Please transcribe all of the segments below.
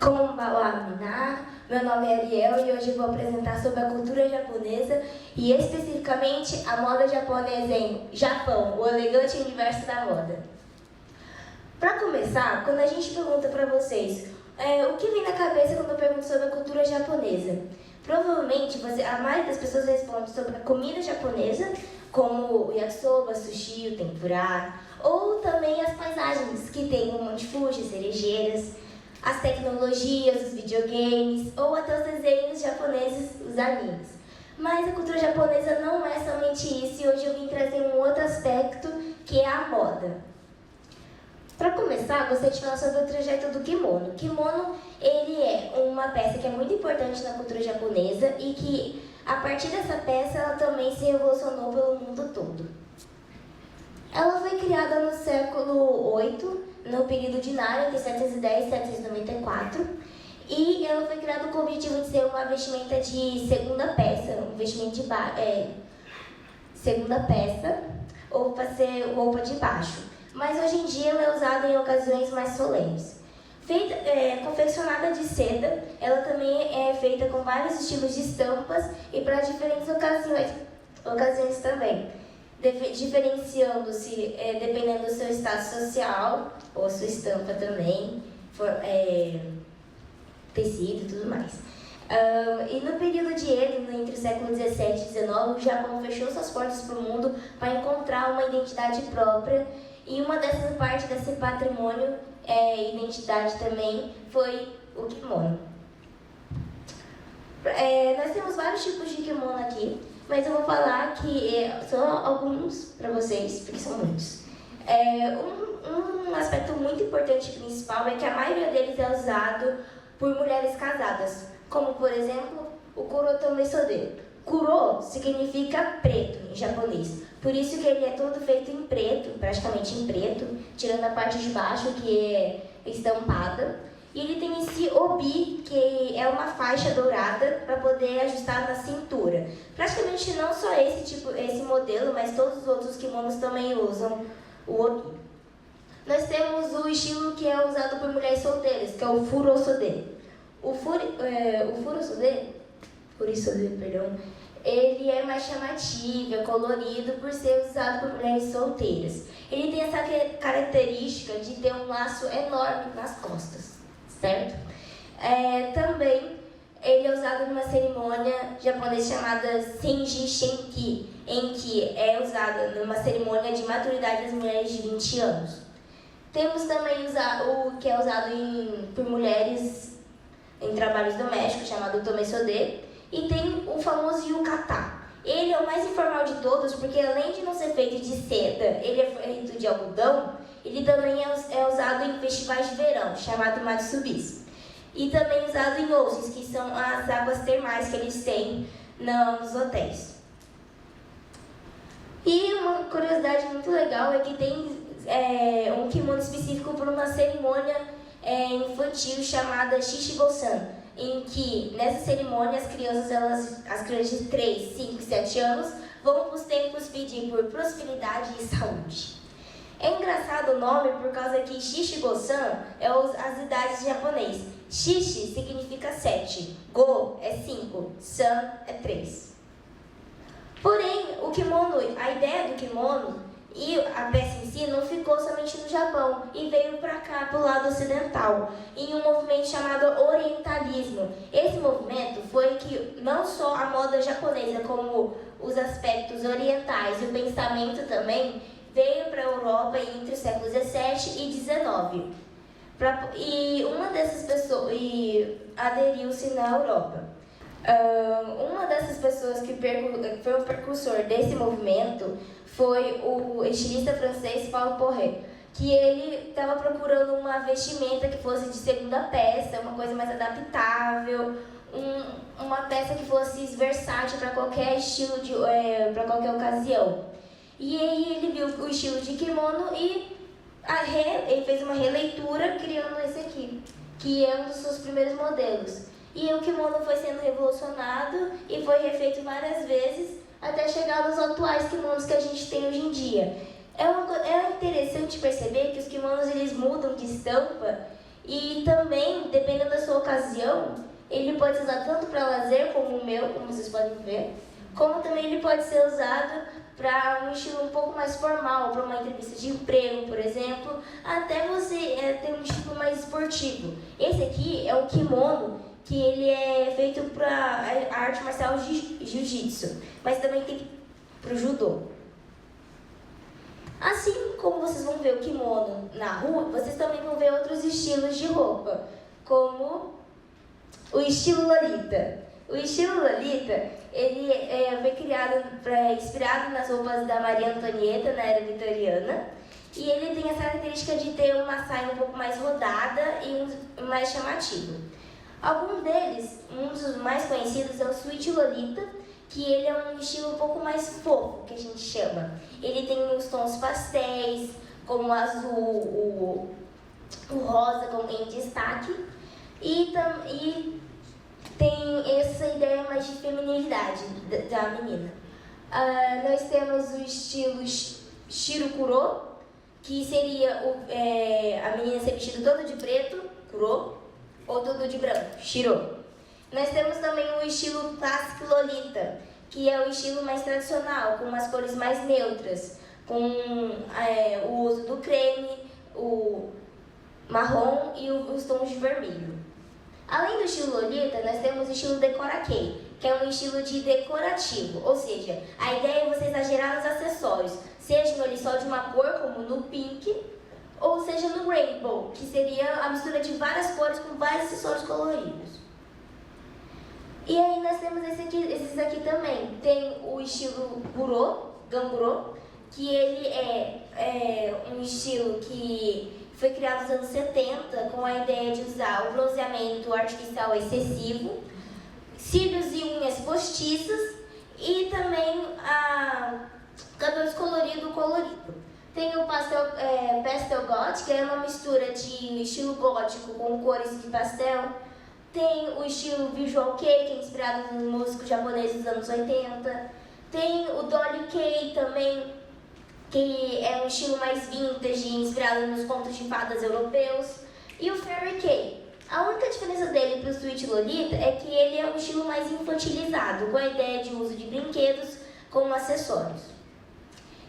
Konbanwa Mina, meu nome é Ariel e hoje eu vou apresentar sobre a cultura japonesa e especificamente a moda japonesa em Japão, o elegante universo da moda. Para começar, quando a gente pergunta para vocês o que vem na cabeça quando eu pergunto sobre a cultura japonesa, provavelmente a maioria das pessoas responde sobre a comida japonesa, como o yakisoba, sushi, o tempurá, ou também as paisagens, que tem o Monte Fuji, cerejeiras, as tecnologias, os videogames, ou até os desenhos japoneses, os animes. Mas a cultura japonesa não é somente isso, e hoje eu vim trazer um outro aspecto, que é a moda. Para começar, gostaria de falar sobre o trajeto do kimono. O kimono, ele é uma peça que é muito importante na cultura japonesa e que, a partir dessa peça, ela também se revolucionou pelo mundo todo. Ela foi criada no século VIII, no período de Nara, entre 710 e 794, e ela foi criada com o objetivo de ser uma vestimenta de segunda peça, um vestimento de segunda peça, ou para ser roupa de baixo. Mas hoje em dia ela é usada em ocasiões mais solenes. Confeccionada de seda, ela também é feita com vários estilos de estampas e para diferentes ocasiões também, diferenciando-se dependendo do seu estado social, ou sua estampa também, tecido e tudo mais. E no período de Edo, entre o século XVII e XIX, o Japão fechou suas portas para o mundo para encontrar uma identidade própria, e uma dessas partes desse patrimônio, identidade também, foi o kimono. Nós temos vários tipos de kimono aqui, mas eu vou falar que só alguns para vocês, porque são muitos. Um aspecto muito importante e principal é que a maioria deles é usado por mulheres casadas, como, por exemplo, o Kurotome Sode. Kuro significa preto em japonês, por isso que ele é todo feito em preto, praticamente em preto, tirando a parte de baixo que é estampada. E ele tem esse obi, que é uma faixa dourada para poder ajustar na cintura. Praticamente não só esse modelo, mas todos os outros kimonos também usam o obi. Nós temos o estilo que é usado por mulheres solteiras, que é o furosode. O furosode, perdão, ele é mais chamativo, é colorido por ser usado por mulheres solteiras. Ele tem essa característica de ter um laço enorme nas costas, certo? Também ele é usado numa cerimônia japonesa chamada Senji Shenki, em que é usado numa cerimônia de maturidade das mulheres de 20 anos. Temos também o que é usado por mulheres em trabalhos domésticos, chamado Tomesode, e tem o famoso yukata. Ele é o mais informal de todos, porque além de não ser feito de seda, ele é feito de algodão, ele também é usado em festivais de verão, chamado Matsubis. E também usado em onsen, que são as águas termais que eles têm nos hotéis. E uma curiosidade muito legal é que tem um kimono específico para uma cerimônia infantil chamada Shishigo-san, em que nessa cerimônia as crianças de 3, 5 e 7 anos vão para os templos pedir por prosperidade e saúde. É engraçado o nome por causa que Shishigo-san é as idades em japonês. Shishi significa 7, Go é 5, San é 3. Porém, o kimono, a ideia do kimono e a peça em si não ficou somente no Japão e veio para cá, para o lado ocidental, em um movimento chamado Orientalismo. Esse movimento foi que não só a moda japonesa, como os aspectos orientais e o pensamento também, veio para a Europa entre os séculos XVII e XIX. E uma dessas pessoas aderiu-se na Europa. Uma dessas pessoas que foi o precursor desse movimento foi o estilista francês Paul Poiret, que ele estava procurando uma vestimenta que fosse de segunda peça, uma coisa mais adaptável, uma peça que fosse versátil para qualquer estilo, para qualquer ocasião. E aí ele viu o estilo de kimono e ele fez uma releitura criando esse aqui, que é um dos seus primeiros modelos. E o kimono foi sendo revolucionado e foi refeito várias vezes até chegar nos atuais kimonos que a gente tem hoje em dia. É interessante perceber que os kimonos eles mudam de estampa E também, dependendo da sua ocasião, ele pode ser usado tanto para lazer, como o meu, como vocês podem ver, como também ele pode ser usado para um estilo um pouco mais formal, para uma entrevista de emprego, por exemplo, até você ter um estilo mais esportivo. Esse aqui é o kimono, que ele é feito para a arte marcial jiu-jitsu, mas também tem para o judô. Assim como vocês vão ver o kimono na rua, vocês também vão ver outros estilos de roupa, como o estilo Lolita. O estilo Lolita, ele foi criado, inspirado nas roupas da Maria Antonieta, na era vitoriana, e ele tem essa característica de ter uma saia um pouco mais rodada e mais chamativo. Algum deles, um dos mais conhecidos é o Sweet Lolita, que ele é um estilo um pouco mais fofo, que a gente chama. Ele tem os tons pastéis, como o azul, o rosa como em destaque, e tem essa ideia mais de feminilidade da menina. Nós temos o estilo Shirokuro, que seria a menina ser vestida toda de preto, Kuro, ou tudo de branco, Shiro. Nós temos também o estilo Classic Lolita, que é o estilo mais tradicional, com umas cores mais neutras, com o uso do creme, o marrom e os tons de vermelho. Além do estilo Lolita, nós temos o estilo Decorakei, que é um estilo de decorativo, ou seja, a ideia é você exagerar nos acessórios, seja ele só de uma cor, como no pink, ou seja no rainbow, que seria a mistura de várias cores com vários acessórios coloridos. E aí nós temos esses aqui também. Tem o estilo Gamburo, que ele é um estilo que foi criado nos anos 70 com a ideia de usar o bronzeamento artificial excessivo, cílios e unhas postiças e também cabelos colorido. Tem o Pastel God, que é uma mistura de estilo gótico com cores de pastel. Tem o estilo Visual Kei, que é inspirado nos músicos japoneses dos anos 80. Tem o Dolly Kei também, que é um estilo mais vintage, inspirado nos contos de fadas europeus. E o Fairy Kei. A única diferença dele para o Sweet Lolita é que ele é um estilo mais infantilizado, com a ideia de uso de brinquedos como acessórios.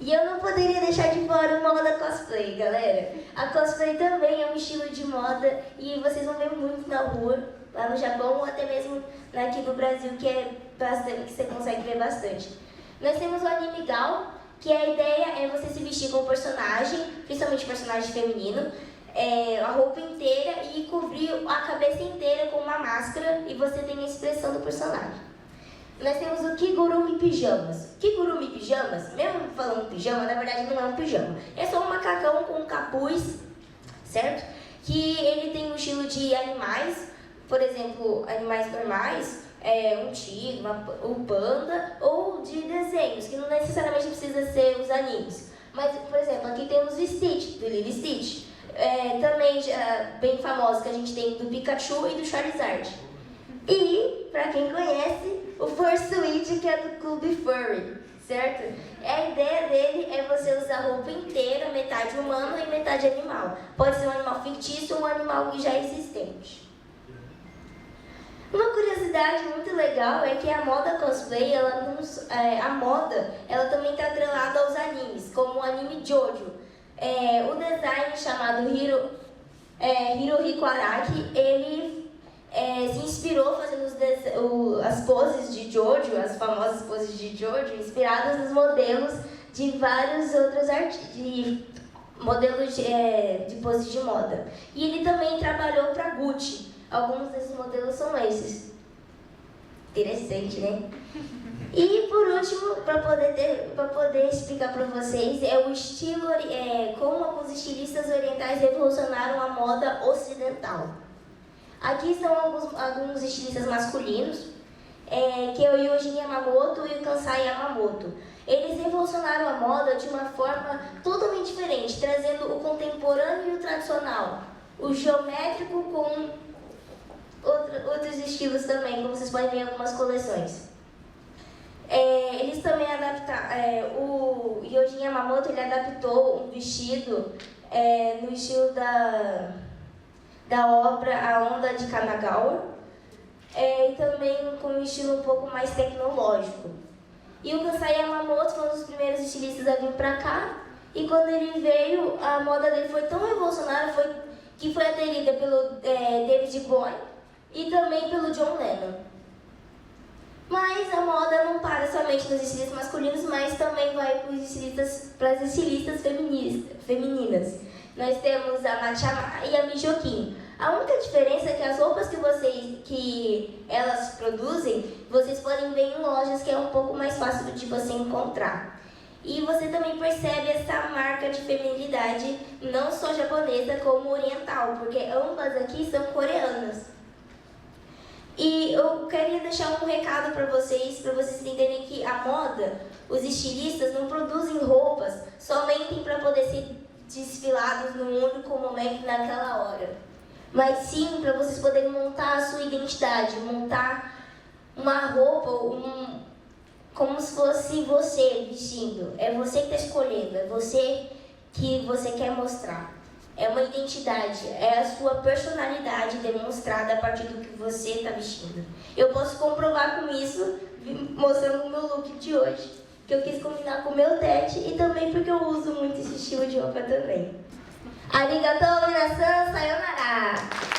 E eu não poderia deixar de fora o moda cosplay, galera. A cosplay também é um estilo de moda e vocês vão ver muito na rua, lá no Japão ou até mesmo aqui no Brasil, que você consegue ver bastante. Nós temos o anime Gal, que a ideia é você se vestir com o personagem, principalmente personagem feminino, a roupa inteira e cobrir a cabeça inteira com uma máscara e você tem a expressão do personagem. Nós temos o Kigurumi Pijamas. Kigurumi Pijamas, mesmo falando pijama, na verdade não é um pijama. É só um macacão com um capuz, certo? Que ele tem um estilo de animais, por exemplo, animais normais, um tigre, um panda, ou de desenhos, que não necessariamente precisa ser os animes. Mas, por exemplo, aqui temos o Stitch, do Lilo Stitch. Também bem famoso que a gente tem do Pikachu e do Charizard. E, pra quem conhece, o Fursuit, que é do Clube Furry, certo? A ideia dele é você usar a roupa inteira, metade humano e metade animal. Pode ser um animal fictício ou um animal já existente. Uma curiosidade muito legal é que a moda cosplay, a moda, ela também está atrelada aos animes, como o anime Jojo. O design chamado Hirohiko Araki, ele se inspirou fazendo as poses de Jojo, as famosas poses de Jojo, inspiradas nos modelos de vários outros modelos de poses de moda. E ele também trabalhou para Gucci. Alguns desses modelos são esses. Interessante, né? E por último, para poder explicar para vocês, é o estilo, como alguns estilistas orientais revolucionaram a moda ocidental. Aqui estão alguns estilistas masculinos, que é o Yohji Yamamoto e o Kansai Yamamoto. Eles revolucionaram a moda de uma forma totalmente diferente, trazendo o contemporâneo e o tradicional, o geométrico com outros estilos também, como vocês podem ver em algumas coleções. Eles também adaptaram, o Yohji Yamamoto ele adaptou um vestido no estilo da obra A Onda de Kanagawa, e também com um estilo um pouco mais tecnológico. E o Kansai Yamamoto foi um dos primeiros estilistas a vir para cá, e quando ele veio, a moda dele foi tão revolucionária que foi aderida pelo David Bowie e também pelo John Lennon. Mas a moda não para somente nos estilistas masculinos, mas também vai para as estilistas femininas. Nós temos a Machama e a Mijokin. A única diferença é que as roupas que elas produzem, vocês podem ver em lojas, que é um pouco mais fácil de você encontrar. E você também percebe essa marca de feminilidade, não só japonesa, como oriental, porque ambas aqui são coreanas. E eu queria deixar um recado para vocês entenderem que a moda, os estilistas não produzem roupas somente para poder ser desfilados num único momento naquela hora, mas sim para vocês poderem montar a sua identidade, montar uma roupa como se fosse você vestindo. É você que está escolhendo, é você que você quer mostrar. É uma identidade, é a sua personalidade demonstrada a partir do que você está vestindo. Eu posso comprovar com isso, mostrando o meu look de hoje, que eu quis combinar com o meu tete e também porque eu uso muito esse estilo de roupa também. Arigatou, minasan, sayonara!